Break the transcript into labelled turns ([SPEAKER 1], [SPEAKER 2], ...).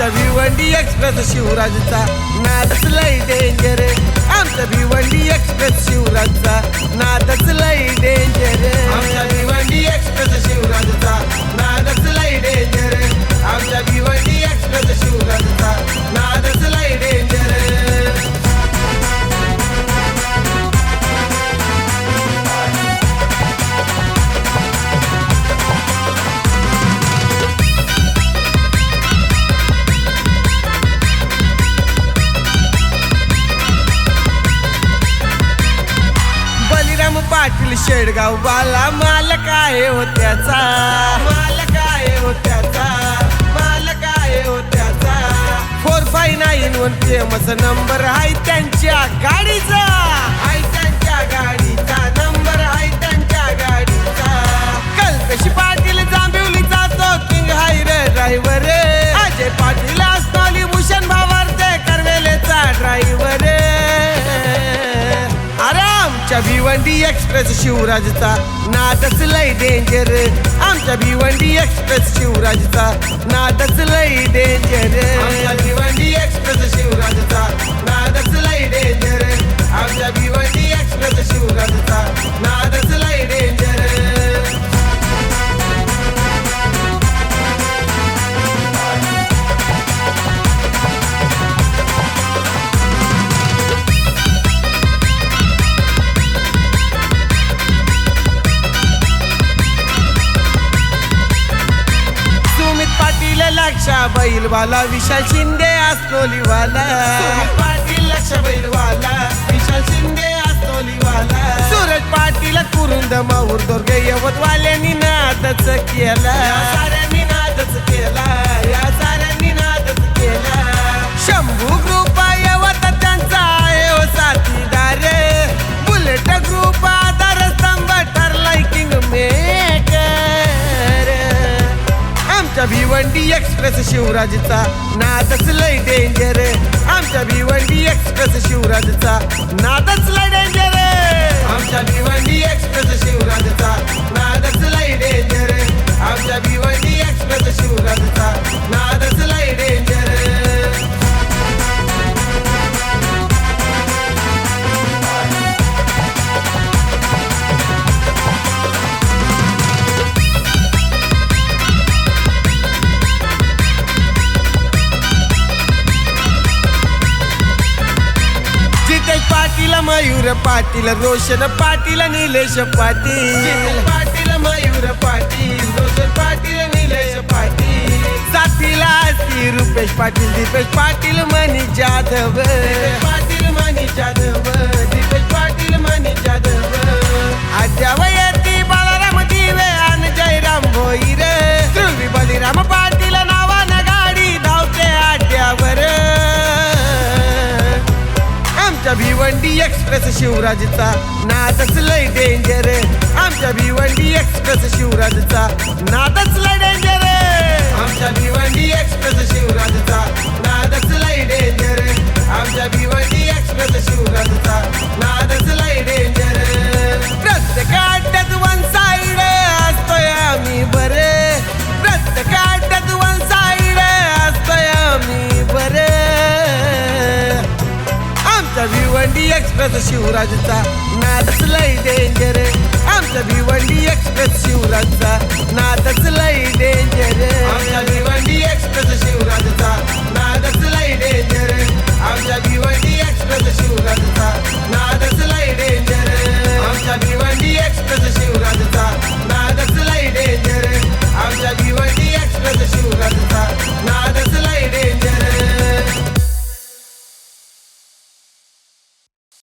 [SPEAKER 1] आमच्या भिवंडी एक्सप्रेस शिवराजचा नादच लय डेंजर आमच्या भिवंडी एक्सप्रेस शिवराजचा नादच लय डेंजर आमच्या भिवंडी एक्सप्रेस शिवराजचा नादच लय डेंजर आमच्या भिवंडी एक्सप्रेस शिवराजचा नादच लय डेंजर पाटील शेडगाव बाला मालक आहे हो त्याचा मालक आहे हो त्याचा मालक आहे हो त्याचा 459 फेमस नंबर आहे त्यांच्या गाडीचा आहे त्यांच्या गाडीचा नंबर आहे त्यांच्या गाडीचा कल्पेश पाटील जांभिवलीचा तो किंग हाय रे ड्रायव्हर अजय पाटील असतोली भूषण भावार्थे करवेलेचा ड्रायव्हर आमच्या भिवंडी एक्सप्रेस शिवराजचा नादच लय डेंजर आमच्या भिवंडी एक्सप्रेस शिवराजचा नादच लय डेंजर आमच्या भिवंडी एक्सप्रेस शिवराजचा नादच लय डेंजर आमच्या भिवंडी एक्सप्रेस शिवराजचा नादच लय डेंजर लक्षा बैलवाला विशाल शिंदे आस्तोलीवाला पाटील लक्ष बैलवाला विशाल शिंदे आस्तोलीवाला सूरज पाटील कुरुंद माहूर दोर्गे यवतवाल्यांनी नादच केला साऱ्यांनी नादच केला या साऱ्यांनी नादच केला शंभू ग्रुप यवत त्यांचा आहे हो साथीदार बुलेट ग्रुप आधार स्तंभ ठरलाय किंग मेकर आमच्या भिवंडी एक्सप्रेस शिवराजचा नादच लय डेंजर आमच्या भिवंडी एक्सप्रेस शिवराजचा नादच लय डेंजर आमच्या भिवंडी एक्सप्रेस शिवराजचा नादच लय डेंजर आमच्या भिवंडी एक्सप्रेस शिवराजचा नादच लय डेंजर पाटील मयूर पाटील रोशन पाटील निलेश पाटील पाटील मयूर पाटील रोशन पाटील निलेश पाटील साथीला श्री रुपेश पाटील दीपेश पाटील मनी जाधव पाटील मनी जाधव दीपेश पाटील मनी जाधव आद्यावयती बाळाराम दिवे आणि जयराम भोईर ध्रुवी बलिराम पाटील नावानं गाडी धावते आड्यावर आमच्या भिवंडी एक्सप्रेस शिवराजचा नादच लय डेंजर आमच्या भिवंडी एक्सप्रेस शिवराजचा नादच लय डेंजर आमच्या भिवंडी एक्सप्रेस शिवराजचा नादच लय डेंजर आमच्या भिवंडी एक्सप्रेस शिवराजचा नादच लय डेंजर प्रत्येक अड्ड्यात वन साईड असतोय आम्ही बरे प्रत्येक अड्ड्यात वन साईड असतोय आम्ही बरे आमच्या भिवंडी एक्सप्रेस शिवराजचा नादच लय डेंजर